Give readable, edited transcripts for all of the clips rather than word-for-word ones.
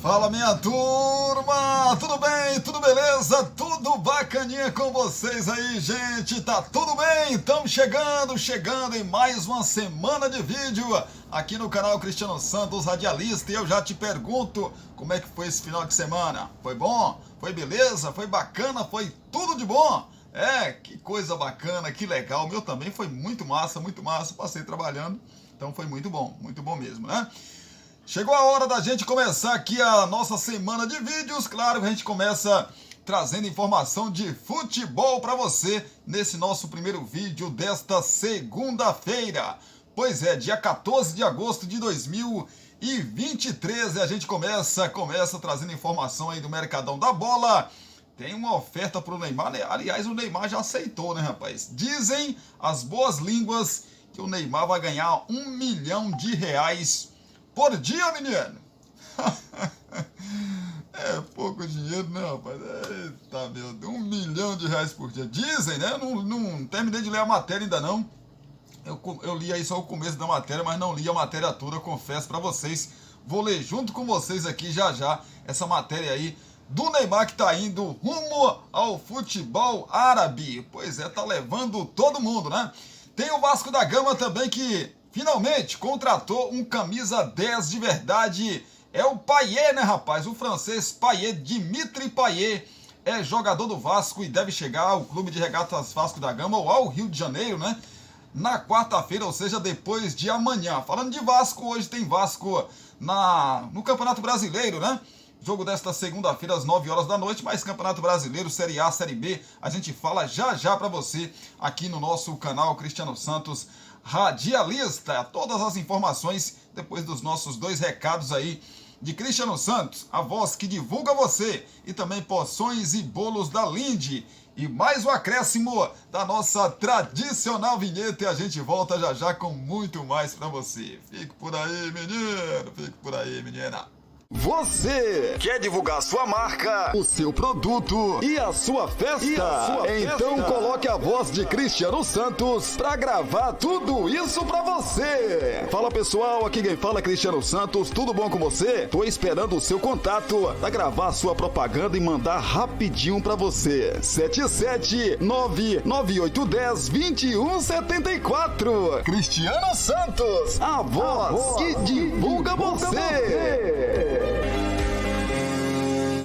Fala, minha turma! Tudo bem? Tudo beleza? Tudo bacaninha com vocês aí, gente? Tá tudo bem? Estamos chegando em mais uma semana de vídeo aqui no canal Cristiano Santos Radialista. E eu já te pergunto, como é que foi esse final de semana? Foi bom? Foi beleza? Foi bacana? Foi tudo de bom? Que coisa bacana, que legal. O meu também foi muito massa, passei trabalhando, então foi muito bom mesmo, né? Chegou a hora da gente começar aqui a nossa semana de vídeos. Claro que a gente começa trazendo informação de futebol para você nesse nosso primeiro vídeo desta segunda-feira. Pois é, dia 14 de agosto de 2023 a gente começa trazendo informação aí do Mercadão da Bola. Tem uma oferta para o Neymar, né? Aliás, o Neymar já aceitou, né, rapaz? Dizem as boas línguas que o Neymar vai ganhar R$1 milhão por dia, menino. É pouco dinheiro, né, rapaz? Eita, meu Deus, R$1 milhão por dia. Dizem, né? Não terminei de ler a matéria ainda não. Eu li aí só o começo da matéria, mas não li a matéria toda, confesso pra vocês. Vou ler junto com vocês aqui já essa matéria aí do Neymar que tá indo rumo ao futebol árabe. Pois é, tá levando todo mundo, né? Tem o Vasco da Gama também que finalmente contratou um camisa 10 de verdade. É o Payet, né, rapaz? O francês Payet, Dimitri Payet, é jogador do Vasco e deve chegar ao Clube de Regatas Vasco da Gama ou ao Rio de Janeiro, né? Na quarta-feira, ou seja, depois de amanhã. Falando de Vasco, hoje tem Vasco no Campeonato Brasileiro, né? Jogo desta segunda-feira às 9 horas da noite, mas Campeonato Brasileiro, Série A, Série B, a gente fala já pra você aqui no nosso canal Cristiano Santos Radialista. Todas as informações depois dos nossos 2 recados aí de Cristiano Santos, a voz que divulga você, e também porções e bolos da Linde. E mais um acréscimo da nossa tradicional vinheta e a gente volta já com muito mais pra você. Fique por aí, menino, fique por aí, menina. Você quer divulgar sua marca, o seu produto e a sua festa? Então coloque a voz de Cristiano Santos pra gravar tudo isso pra você. Fala pessoal, aqui quem fala é Cristiano Santos, tudo bom com você? Tô esperando o seu contato pra gravar sua propaganda e mandar rapidinho pra você. 77998102174. Cristiano Santos, a voz que divulga você.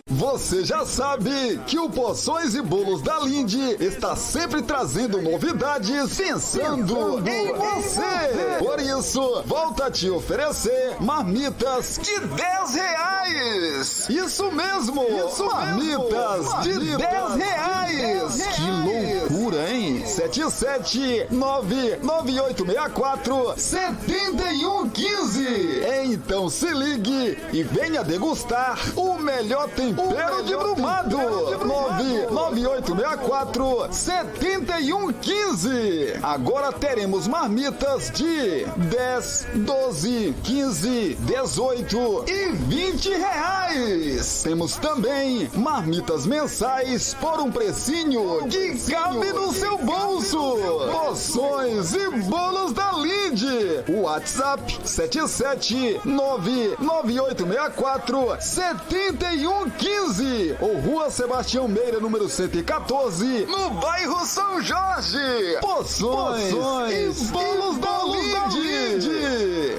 Você já sabe que o Porções e Bolos da Linde está sempre trazendo novidades pensando em você. Por isso, volta a te oferecer marmitas de R$10. Isso mesmo, marmitas de R$10. Que loucura, hein? 77998647115. Então se ligue e venha degustar o melhor tempero de Brumado. 998647115. Agora teremos marmitas de 10, 12, 15, 18 e R$20. Temos também marmitas mensais por um precinho que cabe no seu bolso. Porções e Bolos da Linde. WhatsApp 77998647115 ou Rua Sebastião Meira, número 114, no bairro São Jorge. Porções e Bolos da Linde.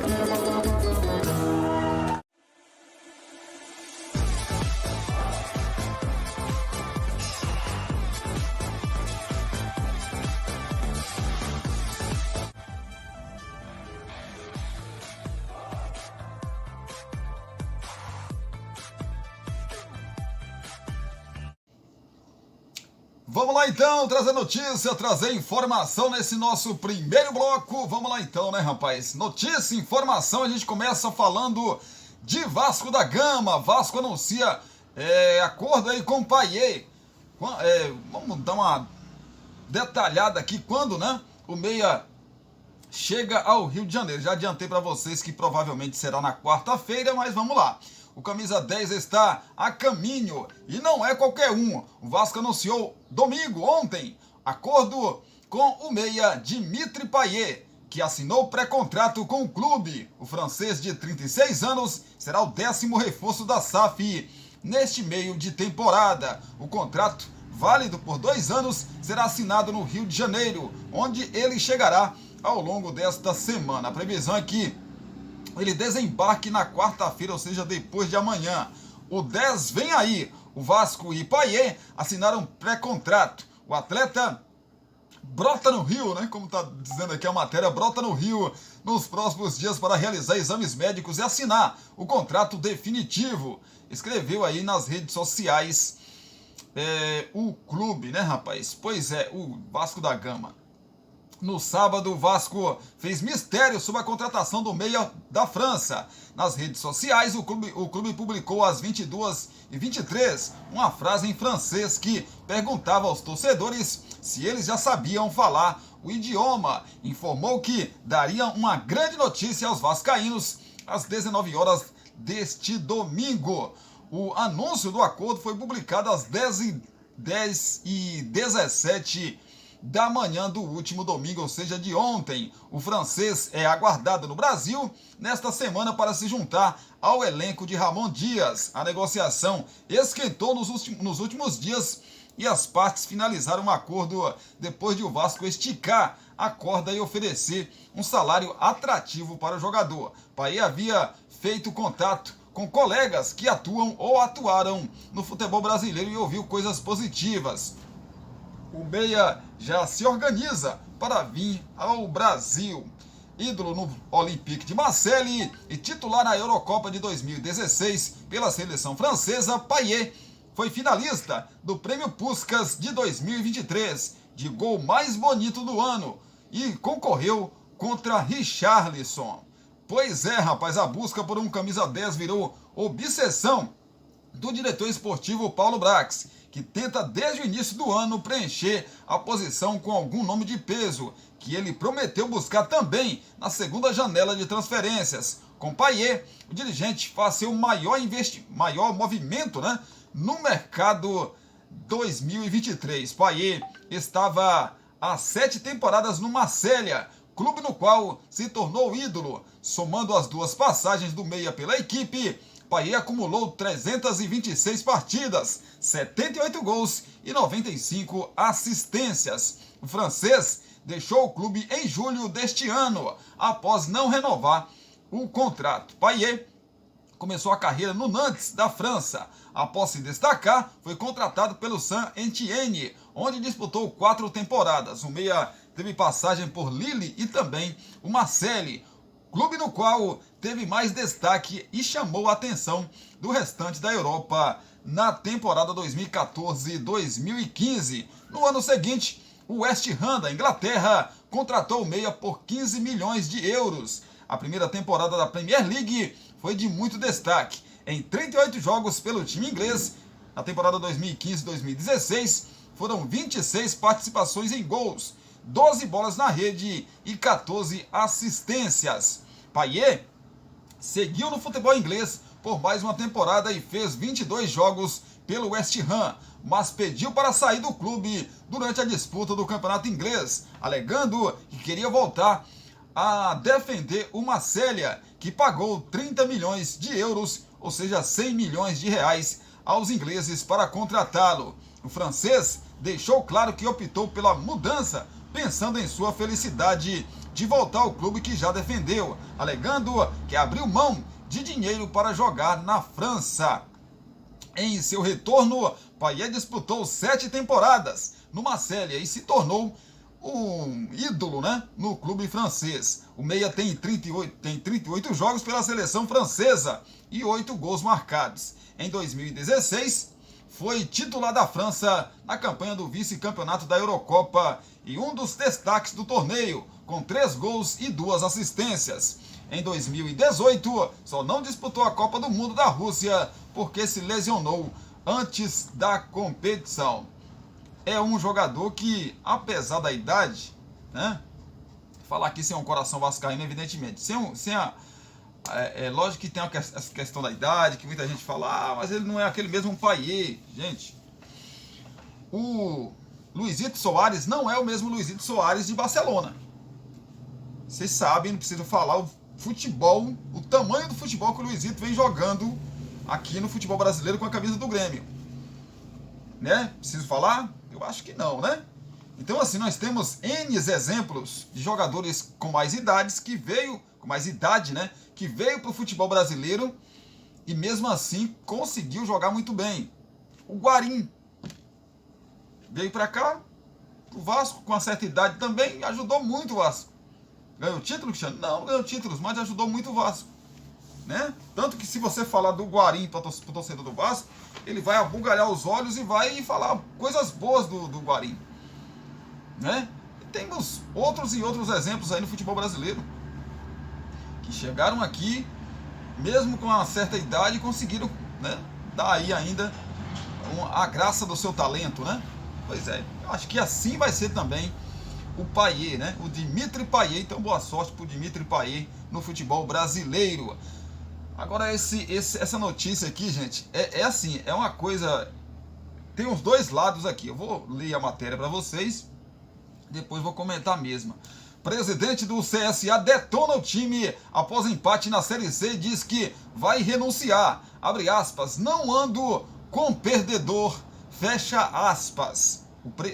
Vamos lá então, trazer notícia, trazer informação nesse nosso primeiro bloco. Vamos lá então, né, rapaz? Notícia, informação, a gente começa falando de Vasco da Gama. Vasco anuncia acordo aí com o Payet. Vamos dar uma detalhada aqui quando, né, o meia chega ao Rio de Janeiro. Já adiantei para vocês que provavelmente será na quarta-feira, mas vamos lá. O camisa 10 está a caminho e não é qualquer um. O Vasco anunciou ontem, acordo com o meia Dimitri Payet. que assinou pré-contrato com o clube. O francês de 36 anos será o 10º reforço da SAF neste meio de temporada. O contrato, válido por 2 anos, será assinado no Rio de Janeiro, onde ele chegará ao longo desta semana. A previsão é que ele desembarque na quarta-feira, ou seja, depois de amanhã. O 10 vem aí. O Vasco e Payet assinaram pré-contrato. O atleta brota no Rio, né? Como está dizendo aqui a matéria, brota no Rio nos próximos dias para realizar exames médicos e assinar o contrato definitivo. Escreveu aí nas redes sociais o clube, né, rapaz? Pois é, o Vasco da Gama. No sábado, o Vasco fez mistério sobre a contratação do meia da França. Nas redes sociais, o clube publicou às 22h23 uma frase em francês que perguntava aos torcedores se eles já sabiam falar o idioma. Informou que daria uma grande notícia aos vascaínos às 19 horas deste domingo. O anúncio do acordo foi publicado às 10h17 da manhã do último domingo, ou seja, de ontem. O francês é aguardado no Brasil nesta semana para se juntar ao elenco de Ramon Dias. A negociação esquentou nos últimos dias e as partes finalizaram um acordo depois de o Vasco esticar a corda e oferecer um salário atrativo para o jogador. Payet havia feito contato com colegas que atuam ou atuaram no futebol brasileiro e ouviu coisas positivas. O meia já se organiza para vir ao Brasil. Ídolo no Olympique de Marseille e titular na Eurocopa de 2016 pela seleção francesa, Payet foi finalista do Prêmio Puskás de 2023 de gol mais bonito do ano e concorreu contra Richarlison. Pois é, rapaz, a busca por um camisa 10 virou obsessão do diretor esportivo Paulo Brax, que tenta desde o início do ano preencher a posição com algum nome de peso, que ele prometeu buscar também na segunda janela de transferências. Com Payet, o dirigente faz seu maior movimento, né, no mercado 2023. Payet estava há 7 temporadas no Marselha, clube no qual se tornou ídolo. Somando as 2 passagens do meia pela equipe, Payet acumulou 326 partidas, 78 gols e 95 assistências. O francês deixou o clube em julho deste ano, após não renovar o contrato. Payet começou a carreira no Nantes, da França. Após se destacar, foi contratado pelo Saint-Étienne, onde disputou 4 temporadas. O meia teve passagem por Lille e também o Marseille, clube no qual teve mais destaque e chamou a atenção do restante da Europa na temporada 2014-2015. No ano seguinte, o West Ham da Inglaterra contratou o meia por 15 milhões de euros. A primeira temporada da Premier League foi de muito destaque. Em 38 jogos pelo time inglês, na temporada 2015-2016, foram 26 participações em gols, 12 bolas na rede e 14 assistências. Payet seguiu no futebol inglês por mais uma temporada e fez 22 jogos pelo West Ham, mas pediu para sair do clube durante a disputa do campeonato inglês, alegando que queria voltar a defender o Marselha, que pagou 30 milhões de euros, ou seja, 100 milhões de reais, aos ingleses para contratá-lo. O francês deixou claro que optou pela mudança, pensando em sua felicidade de voltar ao clube que já defendeu, alegando que abriu mão de dinheiro para jogar na França. Em seu retorno, Payet disputou 7 temporadas no Marselha e se tornou um ídolo, né, no clube francês. O meia tem 38 jogos pela seleção francesa e 8 gols marcados. Em 2016, foi titular da França na campanha do vice-campeonato da Eurocopa e um dos destaques do torneio, com 3 gols e 2 assistências. Em 2018, só não disputou a Copa do Mundo da Rússia porque se lesionou antes da competição. É um jogador que, apesar da idade, né, falar aqui sem um coração vascaíno, evidentemente, lógico que tem essa questão da idade, que muita gente fala, mas ele não é aquele mesmo Payet. Gente, o Luizito Soares não é o mesmo Luizito Soares de Barcelona. Vocês sabem, não preciso falar, o futebol, o tamanho do futebol que o Luizito vem jogando aqui no futebol brasileiro com a camisa do Grêmio. Né? Preciso falar? Eu acho que não, né? Então, assim, nós temos N exemplos de jogadores com mais idades que veio, com mais idade, né? Que veio para o futebol brasileiro e mesmo assim conseguiu jogar muito bem. O Guarim veio para cá, o Vasco, com uma certa idade também, ajudou muito o Vasco. Ganhou título, Cristiano? Não ganhou títulos, mas ajudou muito o Vasco. Né? Tanto que se você falar do Guarim para o torcedor do Vasco, ele vai abugalhar os olhos e vai falar coisas boas do Guarim. Né? E temos outros e outros exemplos aí no futebol brasileiro que chegaram aqui, mesmo com uma certa idade, e conseguiram, né, dar aí ainda a graça do seu talento, né? Pois é, eu acho que assim vai ser também o Payet, né? O Dimitri Payet. Então boa sorte pro Dimitri Payet no futebol brasileiro. Agora essa notícia aqui, gente, é assim, é uma coisa, tem os dois lados aqui. Eu vou ler a matéria para vocês, depois vou comentar a mesma. Presidente do CSA detona o time após empate na Série C e diz que vai renunciar. Abre aspas, não ando com perdedor, fecha aspas.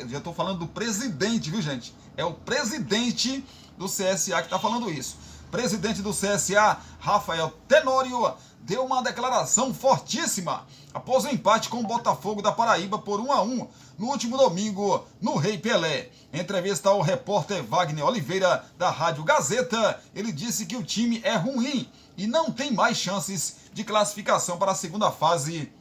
Já estou falando do presidente, viu, gente? É o presidente do CSA que está falando isso. Presidente do CSA, Rafael Tenório, deu uma declaração fortíssima após o empate com o Botafogo da Paraíba por 1-1 no último domingo no Rei Pelé. Em entrevista ao repórter Wagner Oliveira da Rádio Gazeta, ele disse que o time é ruim e não tem mais chances de classificação para a segunda fase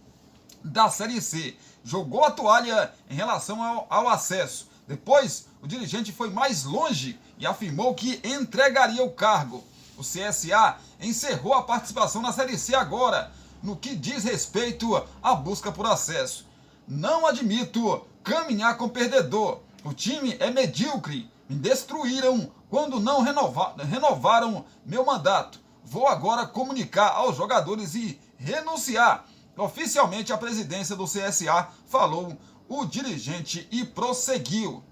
da Série C. Jogou a toalha em relação ao acesso. Depois, o dirigente foi mais longe e afirmou que entregaria o cargo. O CSA encerrou a participação na Série C agora, no que diz respeito à busca por acesso. Não admito caminhar com perdedor. O time é medíocre. Me destruíram quando não renovaram meu mandato. Vou agora comunicar aos jogadores e renunciar oficialmente à presidência do CSA, falou o dirigente e prosseguiu.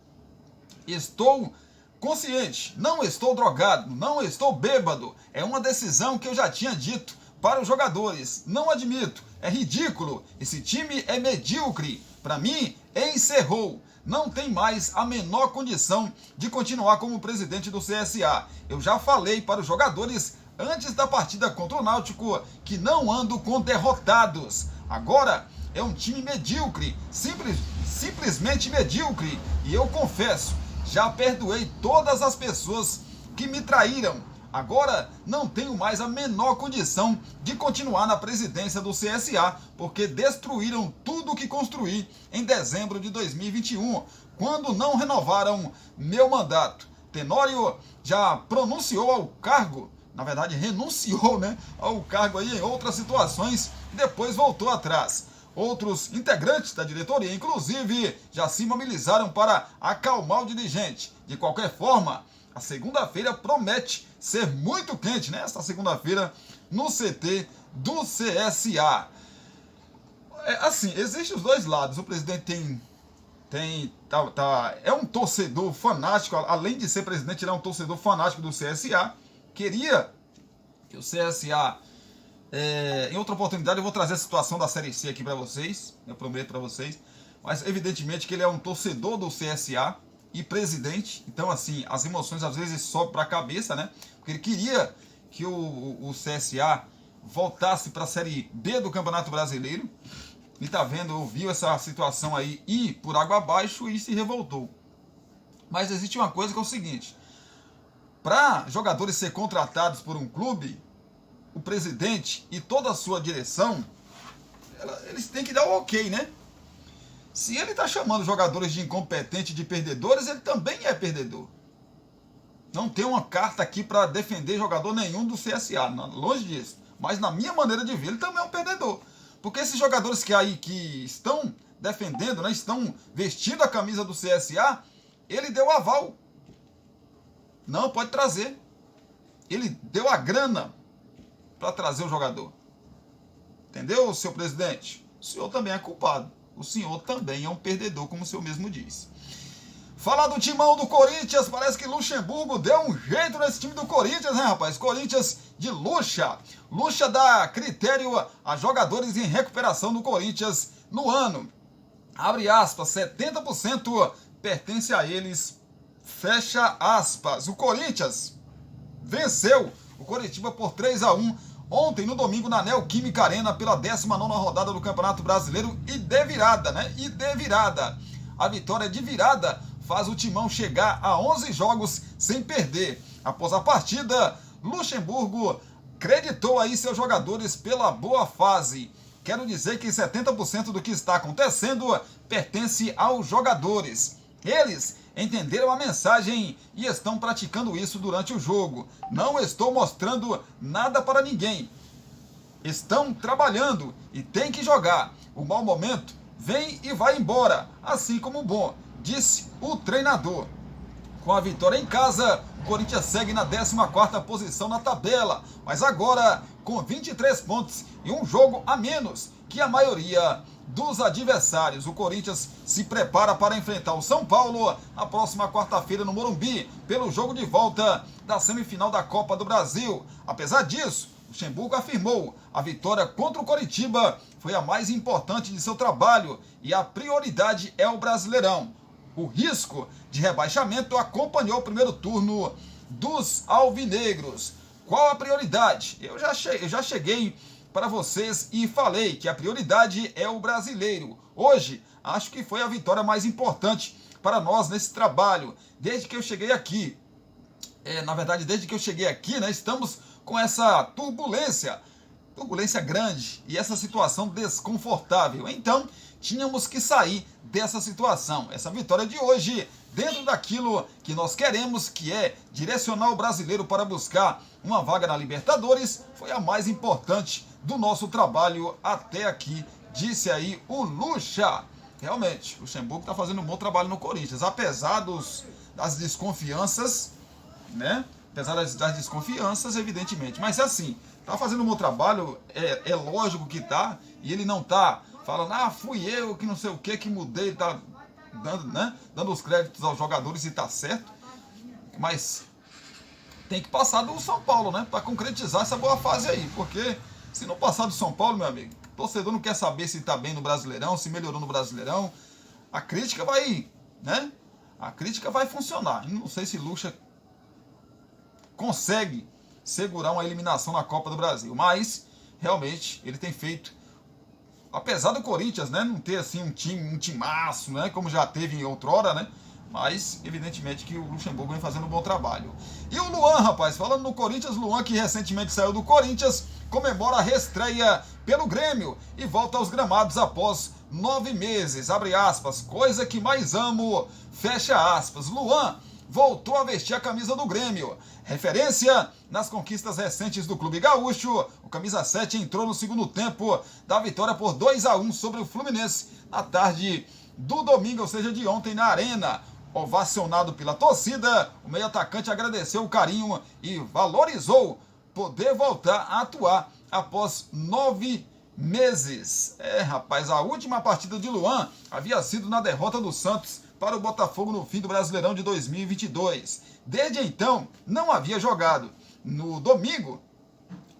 Estou consciente, não estou drogado, não estou bêbado. É uma decisão que eu já tinha dito para os jogadores. Não admito, é ridículo. Esse time é medíocre. Para mim, encerrou. Não tem mais a menor condição de continuar como presidente do CSA. Eu já falei para os jogadores antes da partida contra o Náutico que não ando com derrotados. Agora é um time medíocre, simplesmente medíocre. E eu confesso, já perdoei todas as pessoas que me traíram. Agora não tenho mais a menor condição de continuar na presidência do CSA, porque destruíram tudo o que construí em dezembro de 2021, quando não renovaram meu mandato. Tenório já pronunciou ao cargo, na verdade renunciou, né, ao cargo aí em outras situações e depois voltou atrás. Outros integrantes da diretoria, inclusive, já se mobilizaram para acalmar o dirigente. De qualquer forma, a segunda-feira promete ser muito quente, né? Esta segunda-feira no CT do CSA. Assim, existem os dois lados. O presidente é um torcedor fanático, além de ser presidente, ele é um torcedor fanático do CSA. Queria que o CSA, em outra oportunidade, eu vou trazer a situação da Série C aqui para vocês, eu prometo para vocês, mas evidentemente que ele é um torcedor do CSA e presidente, então assim, as emoções às vezes sobem para a cabeça, né? Porque ele queria que o CSA voltasse para a Série B do Campeonato Brasileiro, e tá vendo, ouviu essa situação aí ir por água abaixo e se revoltou. Mas existe uma coisa que é o seguinte: para jogadores ser contratados por um clube, o presidente e toda a sua direção, eles têm que dar o ok, né? Se ele está chamando jogadores de incompetentes, de perdedores, ele também é perdedor. Não tem uma carta aqui para defender jogador nenhum do CSA, longe disso. Mas na minha maneira de ver, ele também é um perdedor. Porque esses jogadores que estão defendendo, né, estão vestindo a camisa do CSA, ele deu aval. Não, pode trazer. Ele deu a grana para trazer o jogador. Entendeu, seu presidente? O senhor também é culpado. O senhor também é um perdedor, como o senhor mesmo diz. Falar do timão do Corinthians, parece que Luxemburgo deu um jeito nesse time do Corinthians, né, rapaz? Corinthians de Lucha. Lucha dá critério a jogadores em recuperação do Corinthians no ano. Abre aspas, 70% pertence a eles, fecha aspas. O Corinthians venceu o Coritiba por 3-1 ontem, no domingo, na Neoquímica Arena, pela 19ª rodada do Campeonato Brasileiro e de virada, né? E de virada. A vitória de virada faz o Timão chegar a 11 jogos sem perder. Após a partida, Luxemburgo creditou aí seus jogadores pela boa fase. Quero dizer que 70% do que está acontecendo pertence aos jogadores. Eles entenderam a mensagem e estão praticando isso durante o jogo. Não estou mostrando nada para ninguém. Estão trabalhando e tem que jogar. O mau momento vem e vai embora, assim como o bom, disse o treinador. Com a vitória em casa, o Corinthians segue na 14ª posição na tabela, mas agora com 23 pontos e um jogo a menos que a maioria dos adversários. O Corinthians se prepara para enfrentar o São Paulo na próxima quarta-feira no Morumbi, pelo jogo de volta da semifinal da Copa do Brasil. Apesar disso, Luxemburgo afirmou: a vitória contra o Coritiba foi a mais importante de seu trabalho e a prioridade é o Brasileirão. O risco de rebaixamento acompanhou o primeiro turno dos alvinegros. Qual a prioridade? Eu já cheguei para vocês e falei que a prioridade é o brasileiro. Hoje, acho que foi a vitória mais importante para nós nesse trabalho. Desde que eu cheguei aqui, desde que eu cheguei aqui, né, estamos com essa turbulência grande e essa situação desconfortável. Então, tínhamos que sair dessa situação. Essa vitória de hoje, dentro daquilo que nós queremos, que é direcionar o brasileiro para buscar uma vaga na Libertadores, foi a mais importante do nosso trabalho até aqui, disse aí o Lucha. Realmente, o Luxemburgo está fazendo um bom trabalho no Corinthians, apesar das desconfianças, né? Apesar das desconfianças, evidentemente. Mas assim, tá fazendo um bom trabalho, é lógico que tá, e ele não tá falando, fui eu que não sei o que mudei, tá dando os créditos aos jogadores e tá certo. Mas tem que passar do São Paulo, né? Para concretizar essa boa fase aí, porque se não passar do São Paulo, meu amigo, o torcedor não quer saber se tá bem no Brasileirão, se melhorou no Brasileirão. A crítica vai, né? A crítica vai funcionar. Não sei se Lucha consegue segurar uma eliminação na Copa do Brasil, mas realmente ele tem feito, apesar do Corinthians, né, não ter assim um timaço, né, como já teve em outrora, né, mas evidentemente que o Luxemburgo vem fazendo um bom trabalho. E o Luan, rapaz, falando no Corinthians, Luan, que recentemente saiu do Corinthians, comemora a reestreia pelo Grêmio e volta aos gramados após 9 meses, abre aspas, coisa que mais amo, fecha aspas. Luan voltou a vestir a camisa do Grêmio. Referência nas conquistas recentes do Clube Gaúcho, o camisa 7 entrou no segundo tempo da vitória por 2-1 sobre o Fluminense na tarde do domingo, ou seja, de ontem, na Arena. Ovacionado pela torcida, o meio-atacante agradeceu o carinho e valorizou poder voltar a atuar após 9 meses. Rapaz, a última partida de Luan havia sido na derrota do Santos para o Botafogo no fim do Brasileirão de 2022. Desde então, não havia jogado. No domingo,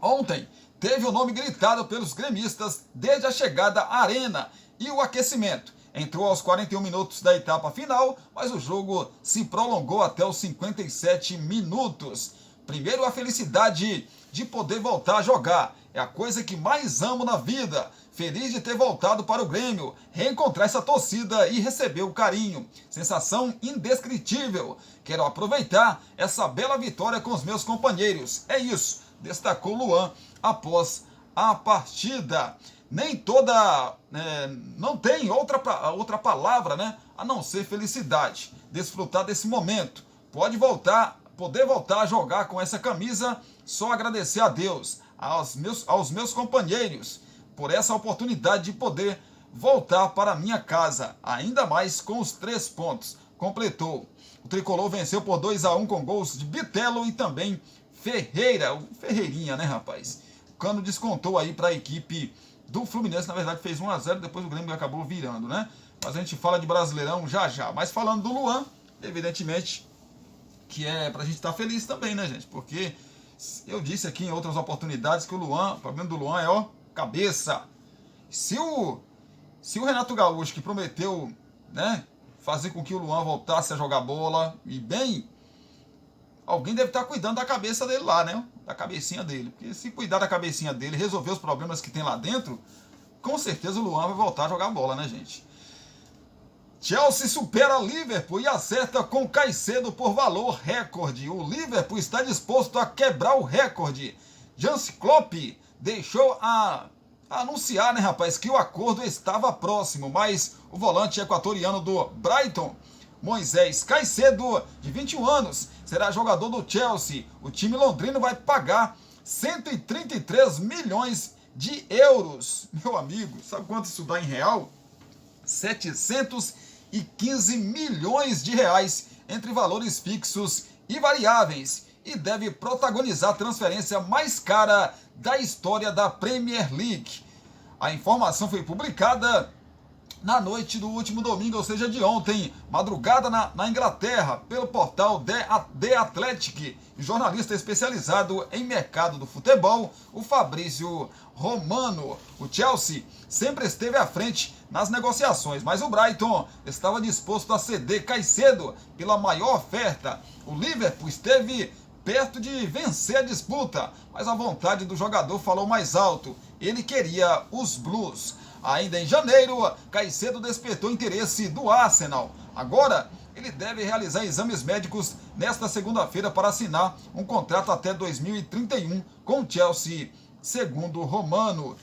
ontem, teve o nome gritado pelos gremistas desde a chegada à Arena e o aquecimento. Entrou aos 41 minutos da etapa final, mas o jogo se prolongou até os 57 minutos. Primeiro, a felicidade de poder voltar a jogar. É a coisa que mais amo na vida. Feliz de ter voltado para o Grêmio, reencontrar essa torcida e receber o carinho. Sensação indescritível. Quero aproveitar essa bela vitória com os meus companheiros. É isso, destacou Luan após a partida. Nem toda... não tem outra palavra, né, a não ser felicidade. Desfrutar desse momento. Poder voltar a jogar com essa camisa, só agradecer a Deus, aos meus companheiros, por essa oportunidade de poder voltar para minha casa, ainda mais com os 3 pontos, completou. O tricolor venceu por 2-1 com gols de Bitelo e também Ferreira, o Ferreirinha, né, rapaz? O Cano descontou aí para a equipe do Fluminense, na verdade fez 1-0, depois o Grêmio acabou virando, né? Mas a gente fala de Brasileirão já já. Mas falando do Luan, evidentemente que é pra gente estar feliz também, né, gente? Porque eu disse aqui em outras oportunidades que o problema do Luan é, cabeça. Se o Renato Gaúcho, que prometeu, né, fazer com que o Luan voltasse a jogar bola, e bem, alguém deve estar cuidando da cabeça dele lá, né? Da cabecinha dele. Porque se cuidar da cabecinha dele, resolver os problemas que tem lá dentro, com certeza o Luan vai voltar a jogar bola, né, gente? Chelsea supera Liverpool e acerta com Caicedo por valor recorde. O Liverpool está disposto a quebrar o recorde. Jurgen Klopp deixou a anunciar, né, rapaz, que o acordo estava próximo, mas o volante equatoriano do Brighton, Moisés Caicedo, de 21 anos, será jogador do Chelsea. O time londrino vai pagar 133 milhões de euros. Meu amigo, sabe quanto isso dá em real? 715 milhões de reais entre valores fixos e variáveis, e deve protagonizar a transferência mais cara da história da Premier League. A informação foi publicada na noite do último domingo, ou seja, de ontem, madrugada na Inglaterra, pelo portal The Athletic, jornalista especializado em mercado do futebol, o Fabrício Romano. O Chelsea sempre esteve à frente nas negociações, mas o Brighton estava disposto a ceder Caicedo pela maior oferta. O Liverpool esteve perto de vencer a disputa, mas a vontade do jogador falou mais alto. Ele queria os Blues. Ainda em janeiro, Caicedo despertou interesse do Arsenal. Agora, ele deve realizar exames médicos nesta segunda-feira para assinar um contrato até 2031 com o Chelsea, segundo Romano.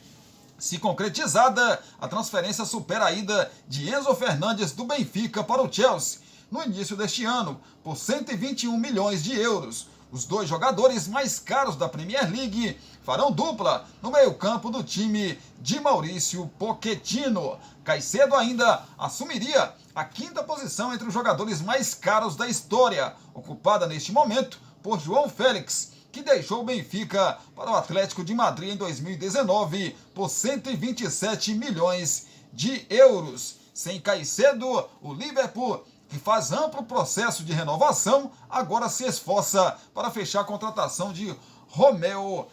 Se concretizada, a transferência supera a ida de Enzo Fernandes do Benfica para o Chelsea no início deste ano, por 121 milhões de euros. Os dois jogadores mais caros da Premier League farão dupla no meio-campo do time de Maurício Pochettino. Caicedo ainda assumiria a quinta posição entre os jogadores mais caros da história, ocupada neste momento por João Félix, que deixou o Benfica para o Atlético de Madrid em 2019 por 127 milhões de euros. Sem Caicedo, o Liverpool, que faz amplo processo de renovação, agora se esforça para fechar a contratação de Romeo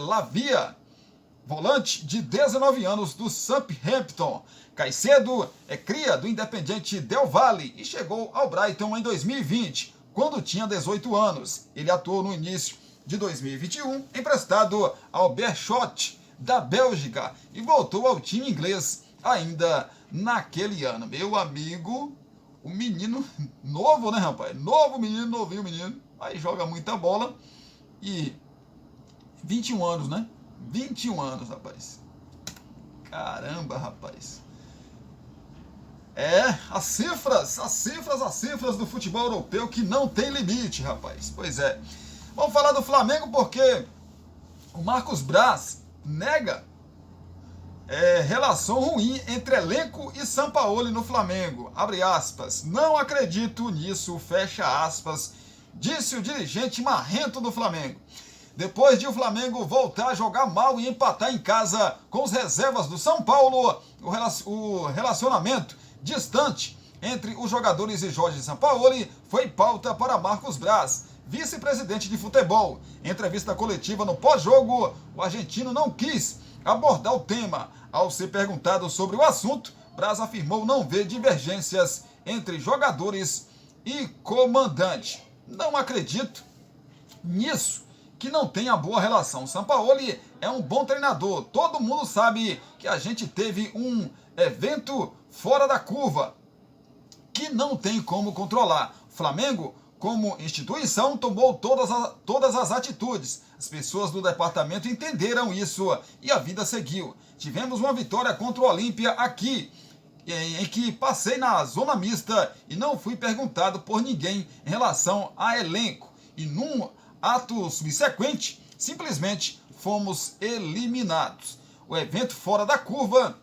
Lavia, volante de 19 anos do Southampton. Caicedo é cria do Independiente Del Valle e chegou ao Brighton em 2020, quando tinha 18 anos. Ele atuou no início de 2021, emprestado ao Beerschot da Bélgica, e voltou ao time inglês ainda naquele ano. Meu amigo, o menino novo, né, rapaz? Novo menino, novinho menino. Aí joga muita bola. E 21 anos, né? 21 anos, rapaz. Caramba, rapaz. As cifras do futebol europeu que não tem limite, rapaz. Pois é. Vamos falar do Flamengo porque o Marcos Braz nega relação ruim entre elenco e Sampaoli no Flamengo. Abre aspas. Não acredito nisso, fecha aspas, disse o dirigente marrento do Flamengo. Depois de o Flamengo voltar a jogar mal e empatar em casa com os reservas do São Paulo, o relacionamento distante entre os jogadores e Jorge Sampaoli foi pauta para Marcos Braz, vice-presidente de futebol. Em entrevista coletiva no pós-jogo, o argentino não quis abordar o tema. Ao ser perguntado sobre o assunto, Braz afirmou não ver divergências entre jogadores e comandante. Não acredito nisso, que não tenha boa relação. Sampaoli é um bom treinador. Todo mundo sabe que a gente teve um evento fora da curva que não tem como controlar. O Flamengo, como instituição, tomou todas as atitudes. As pessoas do departamento entenderam isso e a vida seguiu. Tivemos uma vitória contra o Olímpia aqui, em que passei na zona mista e não fui perguntado por ninguém em relação a elenco. E num ato subsequente, simplesmente fomos eliminados. O evento fora da curva,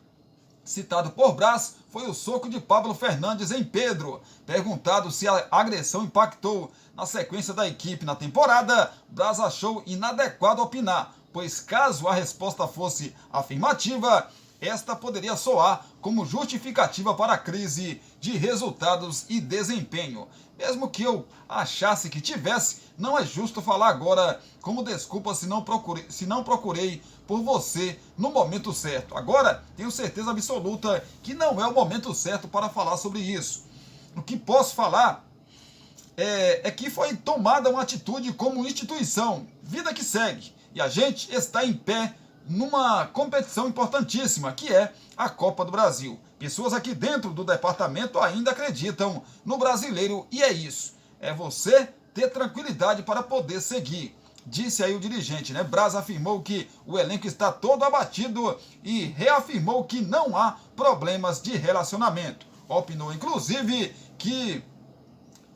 citado por Braz, foi o soco de Pablo Fernandes em Pedro. Perguntado se a agressão impactou na sequência da equipe na temporada, Braz achou inadequado opinar, pois caso a resposta fosse afirmativa, esta poderia soar como justificativa para a crise de resultados e desempenho. Mesmo que eu achasse que tivesse, não é justo falar agora como desculpa se não procurei por você no momento certo. Agora, tenho certeza absoluta que não é o momento certo para falar sobre isso. O que posso falar é que foi tomada uma atitude como instituição, vida que segue, e a gente está em pé numa competição importantíssima, que é a Copa do Brasil. Pessoas aqui dentro do departamento ainda acreditam no brasileiro, e é isso. É você ter tranquilidade para poder seguir. Disse aí o dirigente, né? Braz afirmou que o elenco está todo abatido e reafirmou que não há problemas de relacionamento. Opinou, inclusive, que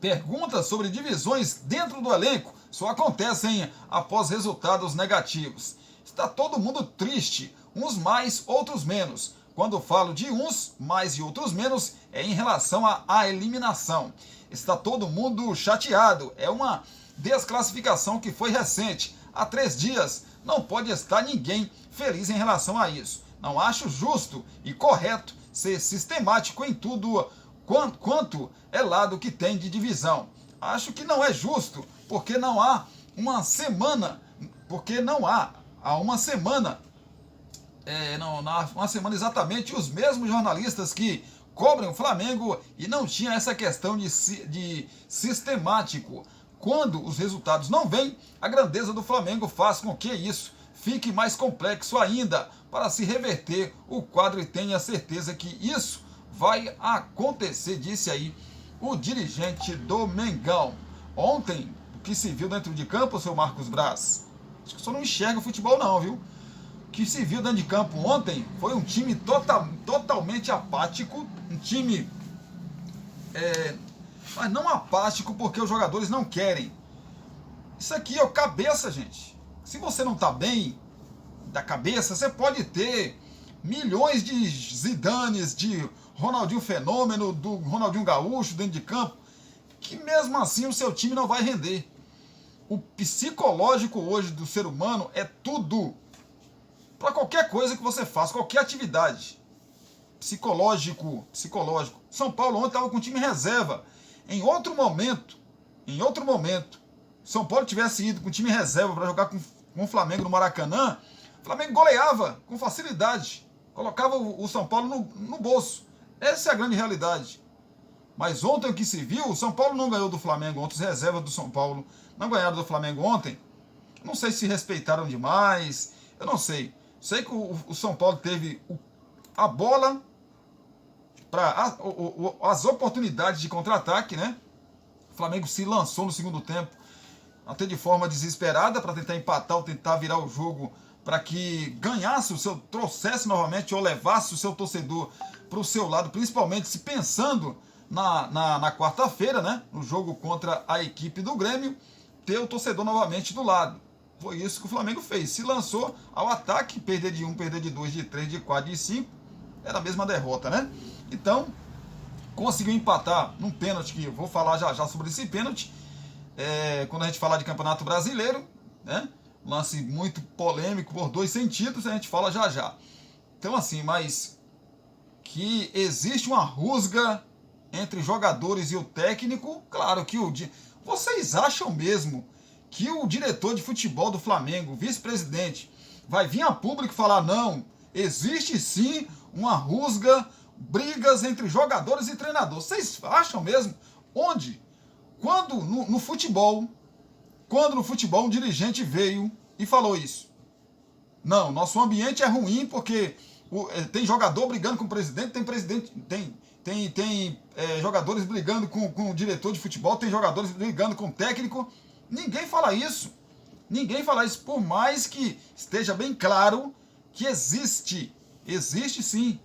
perguntas sobre divisões dentro do elenco só acontecem após resultados negativos. Está todo mundo triste, uns mais, outros menos. Quando falo de uns mais e outros menos, é em relação à eliminação. Está todo mundo chateado, é uma desclassificação que foi recente, há 3 dias. Não pode estar ninguém feliz em relação a isso. Não acho justo e correto ser sistemático em tudo quanto é lado que tem de divisão. Acho que não é justo, porque não há uma semana, há uma semana, uma semana exatamente, os mesmos jornalistas que cobrem o Flamengo e não tinha essa questão de sistemático. Quando os resultados não vêm, a grandeza do Flamengo faz com que isso fique mais complexo ainda para se reverter o quadro, e tenha certeza que isso vai acontecer, disse aí o dirigente do Mengão. Ontem, o que se viu dentro de campo, seu Marcos Braz? Acho que o senhor não enxerga o futebol não, viu? O que se viu dentro de campo ontem foi um time totalmente apático, um time, mas não apático porque os jogadores não querem. Isso aqui é o cabeça, gente. Se você não tá bem da cabeça, você pode ter milhões de Zidanes, de Ronaldinho Fenômeno, do Ronaldinho Gaúcho dentro de campo, que mesmo assim o seu time não vai render. O psicológico hoje do ser humano é tudo. Para qualquer coisa que você faça, qualquer atividade. Psicológico. São Paulo ontem estava com o time reserva. Em outro momento, São Paulo tivesse ido com o time reserva para jogar com o Flamengo no Maracanã, o Flamengo goleava com facilidade. Colocava o São Paulo no bolso. Essa é a grande realidade. Mas ontem o que se viu, o São Paulo não ganhou do Flamengo ontem, os reservas do São Paulo não ganharam do Flamengo ontem. Não sei se respeitaram demais, eu não sei. Sei que o São Paulo teve a bola para as oportunidades de contra-ataque, né? O Flamengo se lançou no segundo tempo, até de forma desesperada, para tentar empatar ou tentar virar o jogo, para que ganhasse trouxesse novamente ou levasse o seu torcedor para o seu lado, principalmente se pensando na quarta-feira, né? No jogo contra a equipe do Grêmio, ter o torcedor novamente do lado. Foi isso que o Flamengo fez. Se lançou ao ataque, perder de 1, perder de 2, de 3, de 4, de 5, era a mesma derrota, né? Então, conseguiu empatar num pênalti, que eu vou falar já sobre esse pênalti, quando a gente falar de Campeonato Brasileiro, né? Lance muito polêmico por 2 sentidos, a gente fala já. Então, assim, mas que existe uma rusga entre jogadores e o técnico, claro que vocês acham mesmo que o diretor de futebol do Flamengo, o vice-presidente, vai vir a público falar não, existe sim uma rusga, brigas entre jogadores e treinadores? Vocês acham mesmo? Onde? Quando no futebol um dirigente veio e falou isso? Não, nosso ambiente é ruim porque tem jogador brigando com o presidente, tem jogadores brigando com o diretor de futebol, tem jogadores brigando com o técnico. Ninguém fala isso. Por mais que esteja bem claro que existe sim.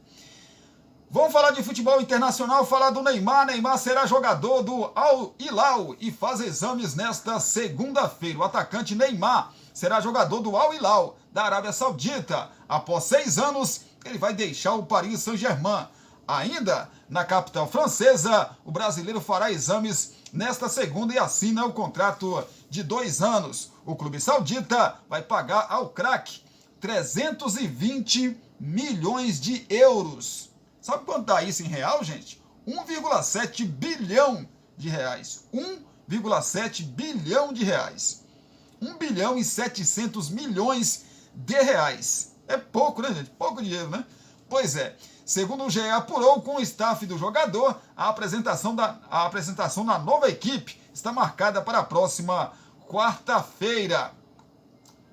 Vamos falar de futebol internacional, falar do Neymar. Neymar será jogador do Al Hilal e faz exames nesta segunda-feira. O atacante Neymar será jogador do Al Hilal da Arábia Saudita. Após 6 anos, ele vai deixar o Paris Saint-Germain. Ainda na capital francesa, o brasileiro fará exames nesta segunda e assina o contrato de 2 anos. O clube saudita vai pagar ao craque 320 milhões de euros. Sabe quanto dá isso em real, gente? 1,7 bilhão de reais. 1,7 bilhão de reais. 1 bilhão e 700 milhões de reais. É pouco, né, gente? Pouco dinheiro, né? Pois é. Segundo o GE apurou com o staff do jogador, a apresentação da nova equipe está marcada para a próxima quarta-feira.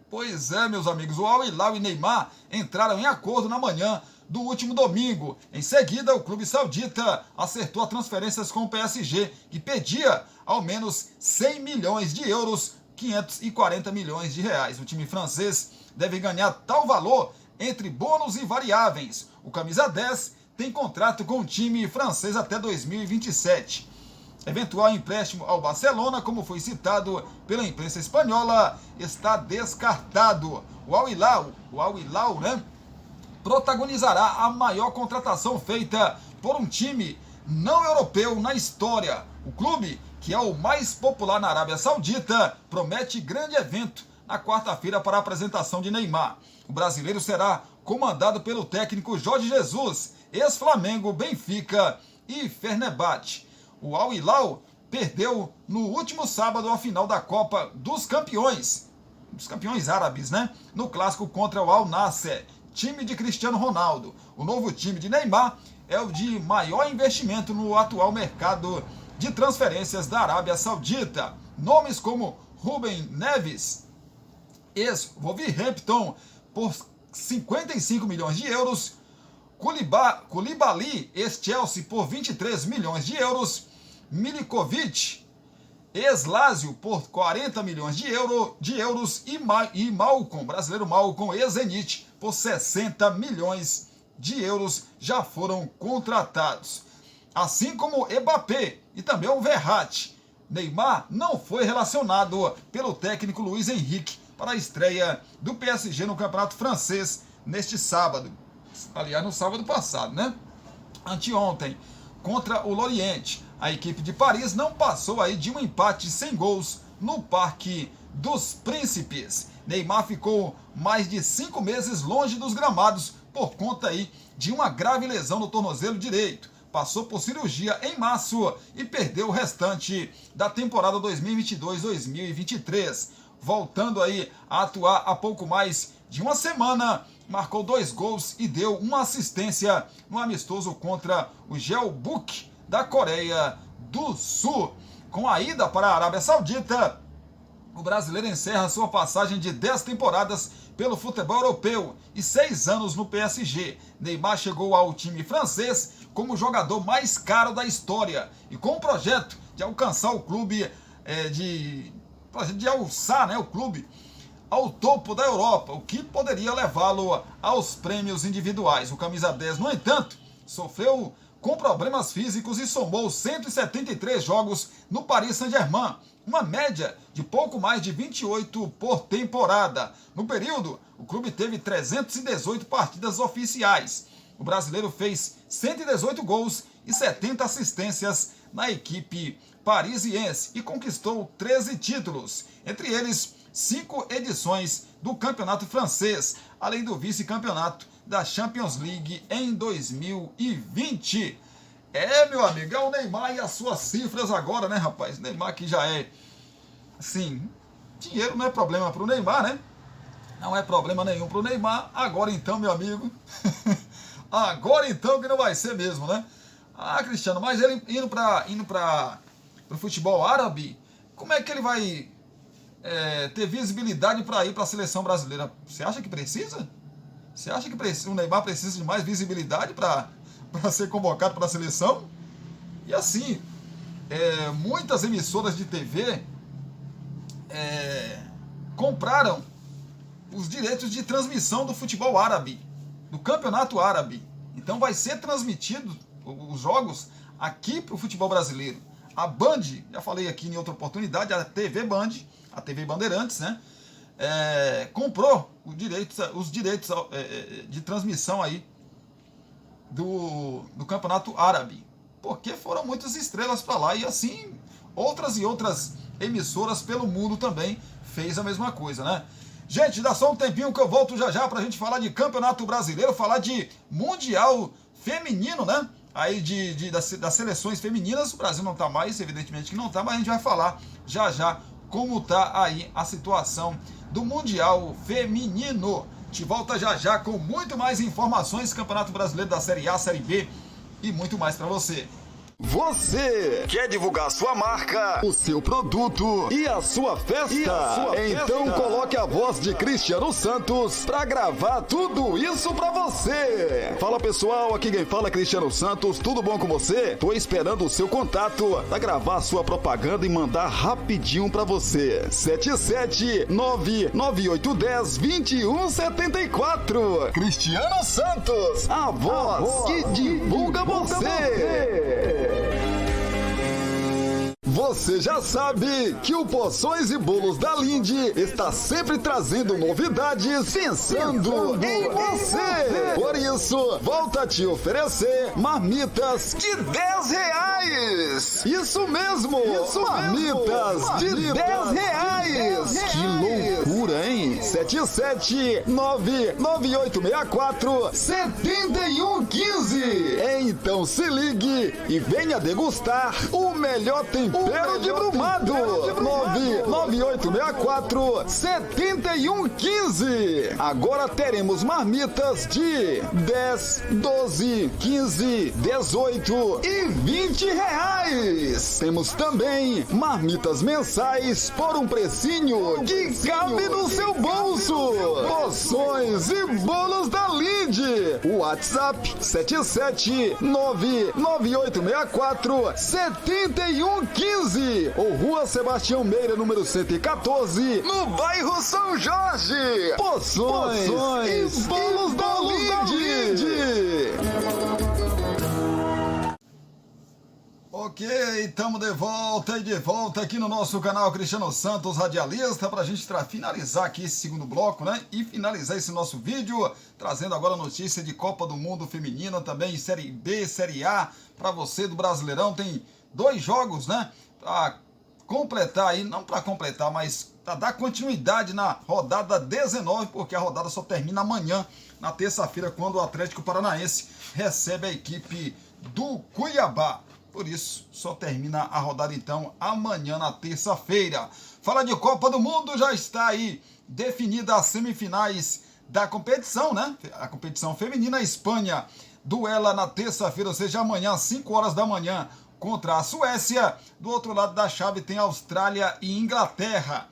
Pois é, meus amigos, o Al Hilal e Neymar entraram em acordo na manhã do último domingo. Em seguida, o clube saudita acertou as transferências com o PSG, que pedia ao menos 100 milhões de euros, 540 milhões de reais. O time francês deve ganhar tal valor entre bônus e variáveis. O camisa 10 tem contrato com o time francês até 2027. Eventual empréstimo ao Barcelona, como foi citado pela imprensa espanhola, está descartado. O Al Hilal, né, protagonizará a maior contratação feita por um time não europeu na história. O clube, que é o mais popular na Arábia Saudita, promete grande evento na quarta-feira para a apresentação de Neymar. O brasileiro será comandado pelo técnico Jorge Jesus, ex-Flamengo, Benfica e Fenerbahçe. O Al Hilal perdeu no último sábado a final da Copa dos Campeões árabes, né? No clássico contra o Al Nassr, time de Cristiano Ronaldo. O novo time de Neymar é o de maior investimento no atual mercado de transferências da Arábia Saudita. Nomes como Ruben Neves, ex-Wolverhampton, por 55 milhões de euros, Koulibaly, ex-Chelsea, por 23 milhões de euros, Milikovic, ex-Lazio, por 40 milhões de euros, e Malcom, brasileiro Malcom, ex-Zenit, por 60 milhões de euros já foram contratados. Assim como Mbappé e também o Verratti. Neymar não foi relacionado pelo técnico Luiz Henrique para a estreia do PSG no Campeonato Francês neste sábado. Aliás, no sábado passado, né? Anteontem, contra o Lorient. A equipe de Paris não passou aí de um empate sem gols no Parque dos Príncipes. Neymar ficou mais de 5 meses longe dos gramados por conta aí de uma grave lesão no tornozelo direito. Passou por cirurgia em março e perdeu o restante da temporada 2022-2023. Voltando aí a atuar há pouco mais de uma semana, marcou 2 gols e deu uma assistência no amistoso contra o Jeonbuk da Coreia do Sul. Com a ida para a Arábia Saudita, o brasileiro encerra sua passagem de 10 temporadas pelo futebol europeu e 6 anos no PSG. Neymar chegou ao time francês como o jogador mais caro da história e com o projeto de alcançar o clube, de alçar, né, o clube ao topo da Europa, o que poderia levá-lo aos prêmios individuais. O camisa 10, no entanto, sofreu com problemas físicos e somou 173 jogos no Paris Saint-Germain, uma média de pouco mais de 28 por temporada. No período, o clube teve 318 partidas oficiais. O brasileiro fez 118 gols e 70 assistências na equipe parisiense e conquistou 13 títulos, entre eles 5 edições do campeonato francês, além do vice-campeonato da Champions League em 2020. Meu amigo, é o Neymar e as suas cifras agora, né, rapaz? Neymar que já é, assim, dinheiro não é problema para o Neymar, né? Não é problema nenhum para o Neymar. Agora então, meu amigo, agora então que não vai ser mesmo, né? Ah, Cristiano, mas ele indo para o futebol árabe, como é que ele vai ter visibilidade para ir para a seleção brasileira? Você acha que precisa? Você acha que o Neymar precisa de mais visibilidade para ser convocado para a seleção? E assim, muitas emissoras de TV compraram os direitos de transmissão do futebol árabe, do campeonato árabe. Então vai ser transmitido os jogos aqui para o futebol brasileiro. A Band, já falei aqui em outra oportunidade, a TV Band, a TV Bandeirantes, né? Comprou os direitos de transmissão aí do campeonato árabe, porque foram muitas estrelas para lá, e assim outras emissoras pelo mundo também fez a mesma coisa, né? Gente, dá só um tempinho que eu volto já pra gente falar de Campeonato Brasileiro, falar de Mundial Feminino, né? Aí das seleções femininas. O Brasil não tá mais, evidentemente que não tá, mas a gente vai falar já como tá aí a situação do Mundial Feminino. Te volta já com muito mais informações, Campeonato Brasileiro da Série A, Série B e muito mais pra você. Você quer divulgar sua marca, o seu produto e a sua festa? Então coloque a voz de Cristiano Santos pra gravar tudo isso pra você. Fala pessoal, aqui quem fala é Cristiano Santos, tudo bom com você? Tô esperando o seu contato pra gravar sua propaganda e mandar rapidinho pra você. 77998102174. Cristiano Santos, a voz que divulga você. Você já sabe que o Porções e Bolos da Lindy está sempre trazendo novidades pensando em você. Por isso, volta a te oferecer marmitas de R$10. Isso mesmo, marmitas de R$10. Que loucura, hein? 77998647115. Então se ligue e venha degustar o melhor tempero de Brumado. 998647115. Agora teremos marmitas de 10, 12, 15, 18 e R$20. Temos também marmitas mensais por um precinho que cabe no seu bolso. Porções e Bolos da Lindy. WhatsApp 77998647115 ou Rua Sebastião Meira, número 114, no bairro São Jorge. Porções e Bolos da Lindy. Ok, estamos de volta aqui no nosso canal Cristiano Santos Radialista, para a gente finalizar aqui esse segundo bloco, né? E finalizar esse nosso vídeo, trazendo agora notícia de Copa do Mundo Feminina, também Série B, Série A, para você do Brasileirão. Tem 2 jogos, né? Para completar aí, não para completar, mas para dar continuidade na rodada 19, porque a rodada só termina amanhã, na terça-feira, quando o Atlético Paranaense recebe a equipe do Cuiabá. Por isso, só termina a rodada então amanhã, na terça-feira. Fala de Copa do Mundo, já está aí definida as semifinais da competição, né? A competição feminina. A Espanha duela na terça-feira, ou seja, amanhã, às 5 horas da manhã, contra a Suécia. Do outro lado da chave tem Austrália e Inglaterra.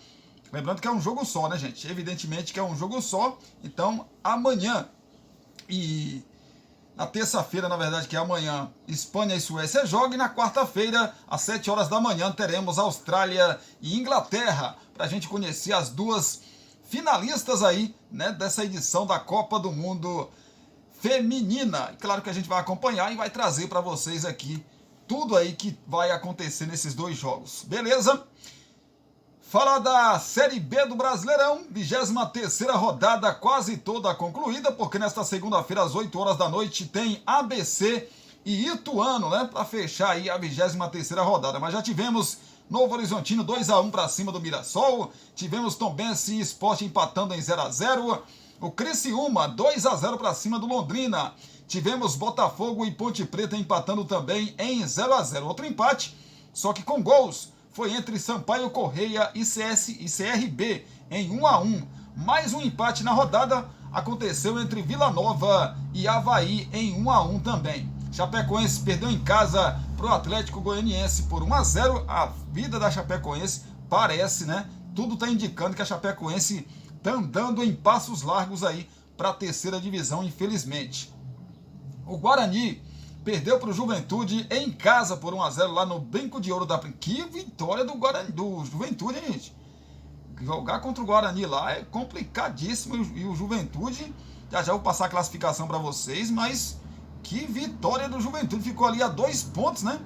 Lembrando que é um jogo só, né, gente? Evidentemente que é um jogo só. Então, amanhã e na terça-feira, na verdade, que é amanhã, Espanha e Suécia jogam. E na quarta-feira, às 7 horas da manhã, teremos Austrália e Inglaterra, para a gente conhecer as duas finalistas aí, né, dessa edição da Copa do Mundo Feminina. E claro que a gente vai acompanhar e vai trazer para vocês aqui tudo aí que vai acontecer nesses 2 jogos. Beleza? Fala da Série B do Brasileirão, 23ª rodada quase toda concluída, porque nesta segunda-feira, às 8 horas da noite, tem ABC e Ituano, né, para fechar aí a 23ª rodada. Mas já tivemos Novo Horizontino 2-1 para cima do Mirassol, tivemos Tombense e Sport empatando em 0-0, o Criciúma 2-0 para cima do Londrina, tivemos Botafogo e Ponte Preta empatando também em 0-0. Outro empate, só que com gols, foi entre Sampaio Correia e CRB em 1-1. Mais um empate na rodada aconteceu entre Vila Nova e Avaí em 1-1 também. Chapecoense perdeu em casa para o Atlético Goianiense por 1-0. A vida da Chapecoense parece, né? Tudo está indicando que a Chapecoense está andando em passos largos aí para a terceira divisão, infelizmente. O Guarani perdeu para o Juventude em casa por 1-0 lá no Brinco de Ouro da... Que vitória do Juventude, hein, gente? Jogar contra o Guarani lá é complicadíssimo. E o Juventude, já vou passar a classificação para vocês, mas que vitória do Juventude. Ficou ali a 2 pontos, né?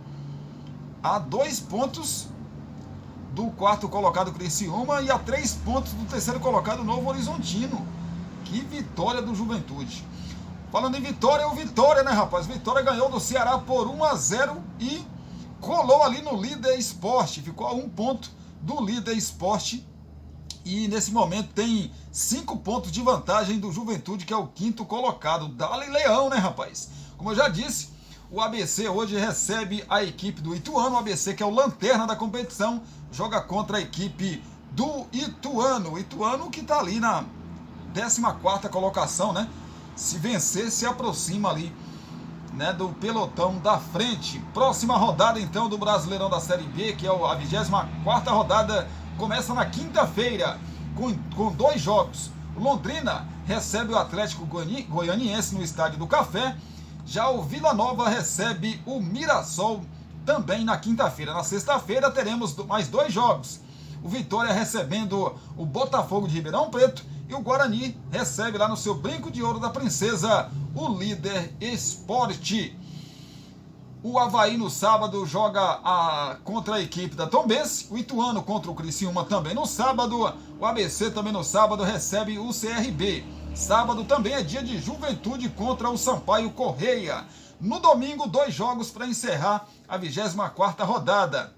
A 2 pontos do quarto colocado Criciúma e a 3 pontos do terceiro colocado Novo Horizontino. Que vitória do Juventude. Falando em vitória, o Vitória, né, rapaz? Vitória ganhou do Ceará por 1-0 e colou ali no Líder Esporte. Ficou a 1 ponto do Líder Esporte E nesse momento tem 5 pontos de vantagem do Juventude, que é o 5º colocado. Dali Leão, né, rapaz? Como eu já disse, o ABC hoje recebe a equipe do Ituano. O ABC, que é o lanterna da competição, joga contra a equipe do Ituano. O Ituano que está ali na 14ª colocação, né? Se vencer, se aproxima ali, né, do pelotão da frente. Próxima rodada, então, do Brasileirão da Série B, que é a 24ª rodada, começa na quinta-feira, com 2 jogos. O Londrina recebe o Atlético Goianiense no Estádio do Café. Já o Vila Nova recebe o Mirassol também na quinta-feira. Na sexta-feira teremos mais 2 jogos. O Vitória recebendo o Botafogo de Ribeirão Preto. E o Guarani recebe lá no seu Brinco de Ouro da Princesa o Líder Esporte. O Avaí no sábado joga contra a equipe da Tombense. O Ituano contra o Criciúma também no sábado. O ABC também no sábado recebe o CRB. Sábado também é dia de Juventude contra o Sampaio Correia. No domingo, 2 jogos para encerrar a 24ª rodada.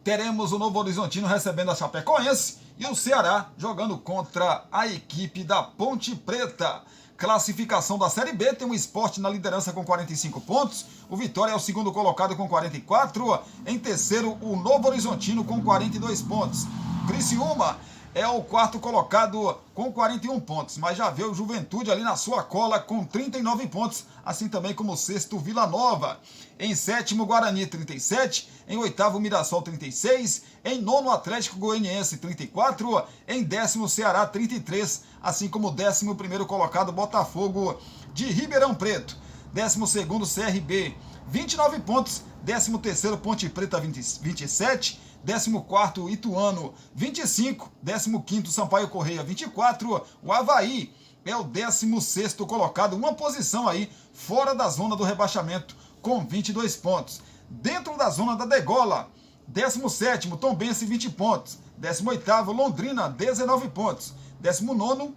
Teremos o Novo Horizontino recebendo a Chapecoense e o Ceará jogando contra a equipe da Ponte Preta. Classificação da Série B, tem o Sport na liderança com 45 pontos, o Vitória é o 2º colocado com 44, em terceiro o Novo Horizontino com 42 pontos. Criciúma é o 4º colocado com 41 pontos, mas já vê o Juventude ali na sua cola com 39 pontos, assim também como o 6º Vila Nova. Em 7º Guarani 37, em 8º Mirassol 36, em 9º Atlético Goianiense 34, em 10º Ceará 33, assim como o 11º colocado Botafogo de Ribeirão Preto. 12º CRB 29 pontos, 13º Ponte Preta 27, 14º Ituano 25, 15º Sampaio Correia 24, o Avaí é o 16º colocado, uma posição aí fora da zona do rebaixamento com 22 pontos. Dentro da zona da degola, 17º Tombense 20 pontos, 18º Londrina 19 pontos, 19º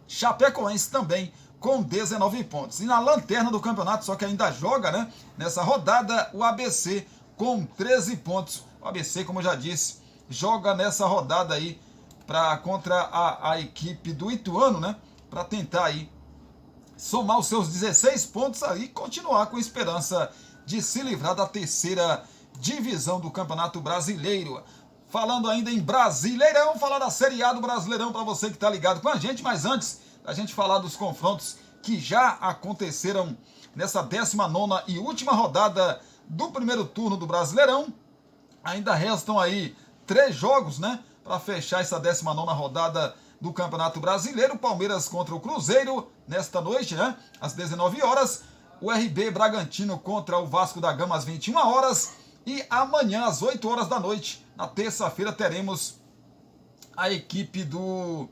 Chapecoense também com 19 pontos. E na lanterna do campeonato, só que ainda joga, né, nessa rodada, o ABC com 13 pontos. O ABC, como eu já disse, joga nessa rodada aí contra a equipe do Ituano, né? Para tentar aí somar os seus 16 pontos aí e continuar com esperança de se livrar da 3ª divisão do Campeonato Brasileiro. Falando ainda em Brasileirão, falar da Série A do Brasileirão para você que está ligado com a gente, mas antes da gente falar dos confrontos que já aconteceram nessa 19ª e última rodada do primeiro turno do Brasileirão, ainda restam aí 3 jogos, né, para fechar essa 19ª rodada do Campeonato Brasileiro. Palmeiras contra o Cruzeiro nesta noite, né, às 19 horas. O RB Bragantino contra o Vasco da Gama às 21 horas. E amanhã, às 8 horas da noite, na terça-feira, teremos a equipe do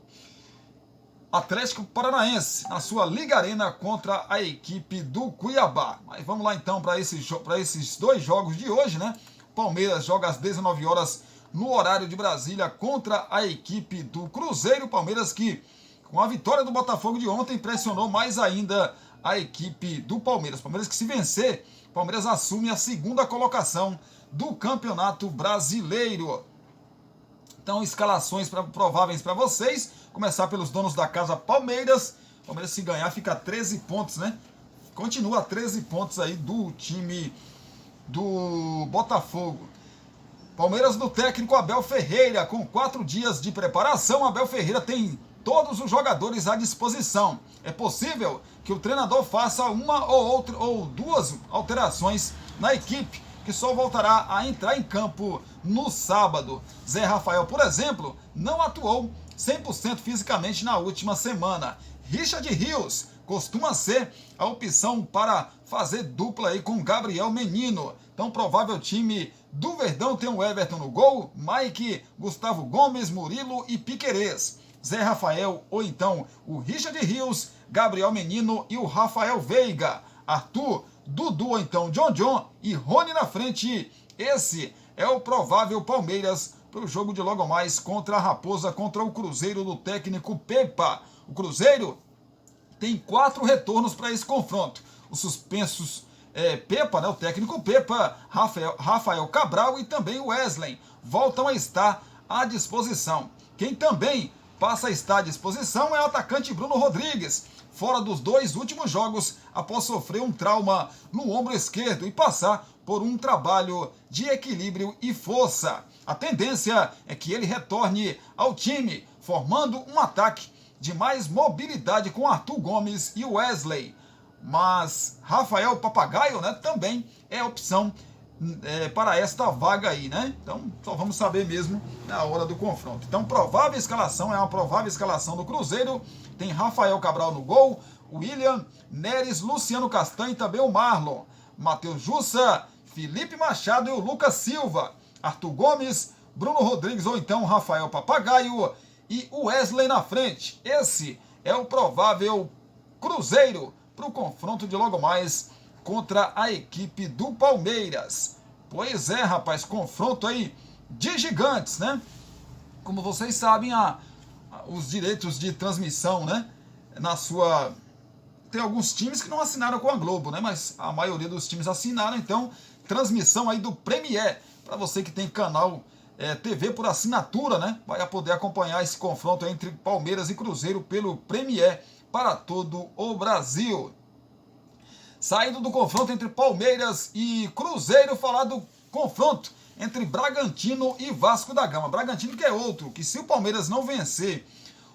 Atlético Paranaense na sua Liga Arena contra a equipe do Cuiabá. Mas vamos lá então para esses 2 jogos de hoje, né? Palmeiras joga às 19 horas no horário de Brasília contra a equipe do Cruzeiro. Palmeiras que, com a vitória do Botafogo de ontem, pressionou mais ainda a equipe do Palmeiras. Palmeiras que, se vencer, Palmeiras assume a 2ª colocação do Campeonato Brasileiro. Então, escalações prováveis para vocês. Começar pelos donos da casa, Palmeiras. Palmeiras, se ganhar, fica a 13 pontos, né? Continua a 13 pontos aí do time do Botafogo. Palmeiras do técnico Abel Ferreira, com 4 dias de preparação. Abel Ferreira tem todos os jogadores à disposição. É possível que o treinador faça uma ou 2 alterações na equipe, que só voltará a entrar em campo no sábado. Zé Rafael, por exemplo, não atuou 100% fisicamente na última semana. Richard Rios costuma ser a opção para fazer dupla aí com Gabriel Menino. Então, provável time do Verdão tem o Everton no gol, Mike, Gustavo Gomes, Murilo e Piquerez. Zé Rafael ou então o Richard Rios, Gabriel Menino e o Rafael Veiga. Arthur, Dudu ou então John e Rony na frente. Esse é o provável Palmeiras para o jogo de logo mais contra a Raposa, contra o Cruzeiro do técnico Pepa. O Cruzeiro tem 4 retornos para esse confronto. Os suspensos Pepa, né, o técnico Pepa, Rafael Cabral e também o Wesley voltam a estar à disposição. Quem também passa a estar à disposição é o atacante Bruno Rodrigues, fora dos 2 últimos jogos após sofrer um trauma no ombro esquerdo e passar por um trabalho de equilíbrio e força. A tendência é que ele retorne ao time, formando um ataque de mais mobilidade com Arthur Gomes e Wesley. Mas Rafael Papagaio, né, também é opção para esta vaga aí, né? Então só vamos saber mesmo na hora do confronto. Então provável escalação, é uma provável escalação do Cruzeiro. Tem Rafael Cabral no gol, William, Neres, Luciano Castanho e também o Marlon, Matheus Jussa, Felipe Machado e o Lucas Silva, Arthur Gomes, Bruno Rodrigues ou então Rafael Papagaio e Wesley na frente. Esse é o provável Cruzeiro para o confronto de logo mais contra a equipe do Palmeiras. Pois é, rapaz, confronto aí de gigantes, né? Como vocês sabem, os direitos de transmissão, né? Tem alguns times que não assinaram com a Globo, né? Mas a maioria dos times assinaram, então transmissão aí do Premier, para você que tem canal TV por assinatura, né? Vai poder acompanhar esse confronto entre Palmeiras e Cruzeiro pelo Premier para todo o Brasil. Saindo do confronto entre Palmeiras e Cruzeiro, falar do confronto entre Bragantino e Vasco da Gama. Bragantino que é outro, que se o Palmeiras não vencer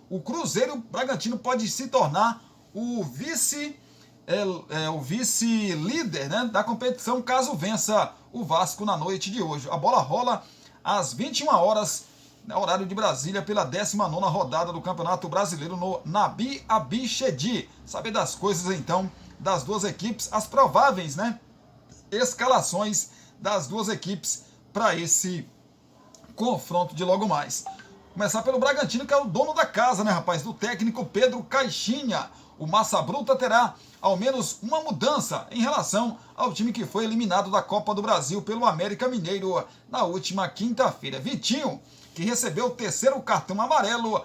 o Cruzeiro, o Bragantino pode se tornar o vice-líder, né, da competição, caso vença o Vasco na noite de hoje. A bola rola às 21 horas, horário de Brasília, pela 19ª rodada do Campeonato Brasileiro no Nabi Abichedi. Saber das coisas, então, das duas equipes, as prováveis, né, escalações das duas equipes para esse confronto de logo mais. Começar pelo Bragantino, que é o dono da casa, né, rapaz, do técnico Pedro Caixinha. O Massa Bruta terá ao menos uma mudança em relação ao time que foi eliminado da Copa do Brasil pelo América Mineiro na última quinta-feira. Vitinho, que recebeu o 3º cartão amarelo,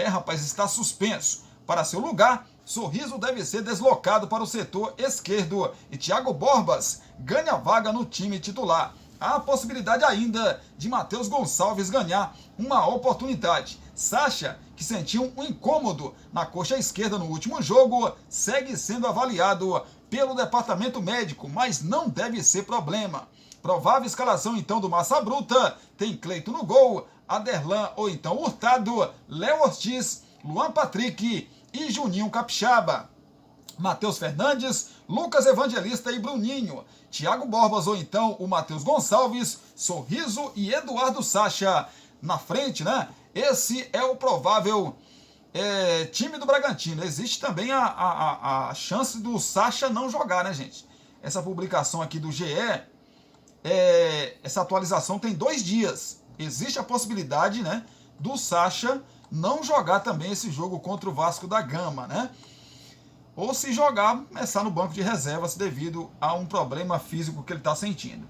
rapaz, está suspenso. Para seu lugar, Sorriso deve ser deslocado para o setor esquerdo e Thiago Borbas ganha vaga no time titular. Há a possibilidade ainda de Matheus Gonçalves ganhar uma oportunidade. Sacha, que sentiu um incômodo na coxa esquerda no último jogo, segue sendo avaliado pelo departamento médico, mas não deve ser problema. Provável escalação então do Massa Bruta: tem Cleito no gol, Aderlan ou então Hurtado, Léo Ortiz, Luan Patrick e Juninho Capixaba. Matheus Fernandes, Lucas Evangelista e Bruninho, Thiago Borbas ou então o Matheus Gonçalves, Sorriso e Eduardo Sacha na frente, né? Esse é o provável time do Bragantino. Existe também a chance do Sacha não jogar, né, gente? Essa publicação aqui do GE, essa atualização tem 2 dias. Existe a possibilidade, né, do Sacha não jogar também esse jogo contra o Vasco da Gama, né? Ou se jogar, começar no banco de reservas devido a um problema físico que ele está sentindo.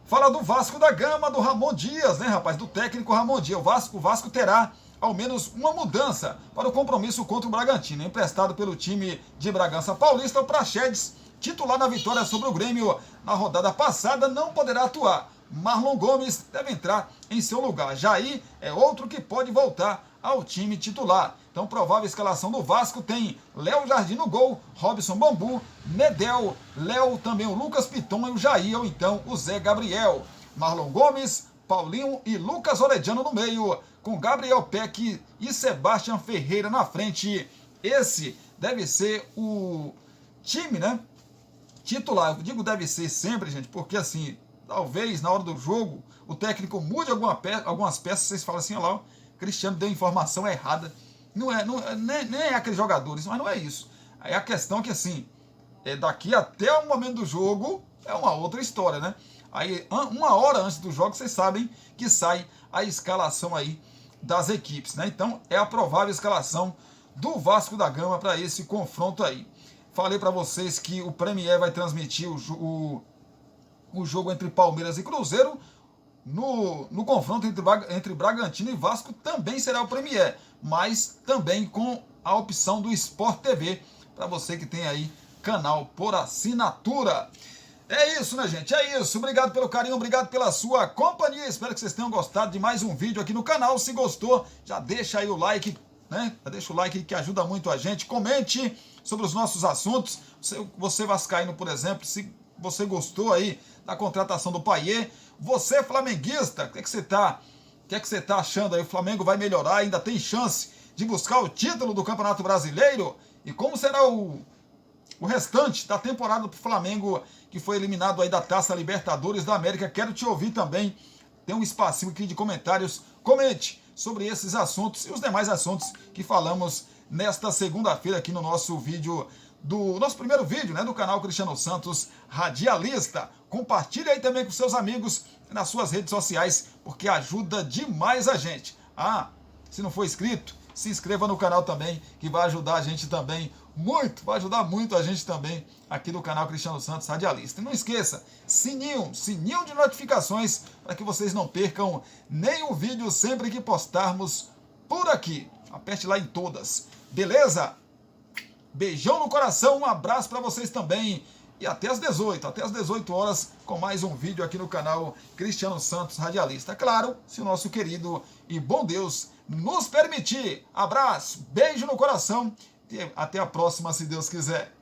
Fala do Vasco da Gama, do Ramon Dias, né, rapaz? Do técnico Ramon Dias. O Vasco terá ao menos uma mudança para o compromisso contra o Bragantino. Emprestado pelo time de Bragança Paulista, o Praxedes, titular na vitória sobre o Grêmio na rodada passada, não poderá atuar. Marlon Gomes deve entrar em seu lugar. Jair é outro que pode voltar ao time titular. Então, provável escalação do Vasco tem Léo Jardim no gol, Robson Bambu, Medel, Léo, também o Lucas Piton e o Jair, ou então o Zé Gabriel. Marlon Gomes, Paulinho e Lucas Orediano no meio, com Gabriel Peck e Sebastião Ferreira na frente. Esse deve ser o time, né, titular. Eu digo deve ser sempre, gente, porque assim, talvez na hora do jogo o técnico mude algumas peças, vocês falam assim, olha lá, o Cristiano deu informação errada. Nem é aqueles jogadores, mas não é isso. Aí a questão é que assim, daqui até o momento do jogo é uma outra história, né? Aí 1 hora antes do jogo vocês sabem que sai a escalação aí das equipes, né? Então é a provável escalação do Vasco da Gama para esse confronto aí. Falei para vocês que o Premier vai transmitir o jogo entre Palmeiras e Cruzeiro. No confronto entre Bragantino e Vasco também será o Premier, mas também com a opção do Sport TV, para você que tem aí canal por assinatura. É isso, né, gente? É isso. Obrigado pelo carinho, obrigado pela sua companhia. Espero que vocês tenham gostado de mais um vídeo aqui no canal. Se gostou, já deixa aí o like, né? Já deixa o like que ajuda muito a gente. Comente sobre os nossos assuntos. Você vascaíno, por exemplo, se você gostou aí da contratação do Payet. Você flamenguista, o que você tá achando aí? O Flamengo vai melhorar? Ainda tem chance de buscar o título do Campeonato Brasileiro? E como será o restante da temporada para o Flamengo, que foi eliminado aí da Taça Libertadores da América? Quero te ouvir também. Tem um espacinho aqui de comentários. Comente sobre esses assuntos e os demais assuntos que falamos nesta segunda-feira aqui no nosso vídeo, do nosso primeiro vídeo, né, do canal Cristiano Santos Radialista. Compartilhe aí também com seus amigos nas suas redes sociais, porque ajuda demais a gente. Se não for inscrito, se inscreva no canal também, que vai ajudar a gente também muito, vai ajudar muito a gente também aqui do canal Cristiano Santos Radialista. E não esqueça, sininho de notificações, para que vocês não percam nenhum vídeo sempre que postarmos por aqui. Aperte lá em todas, beleza? Beijão no coração, um abraço para vocês também. E até às 18 horas, com mais um vídeo aqui no canal Cristiano Santos Radialista. Claro, se o nosso querido e bom Deus nos permitir. Abraço, beijo no coração e até a próxima, se Deus quiser.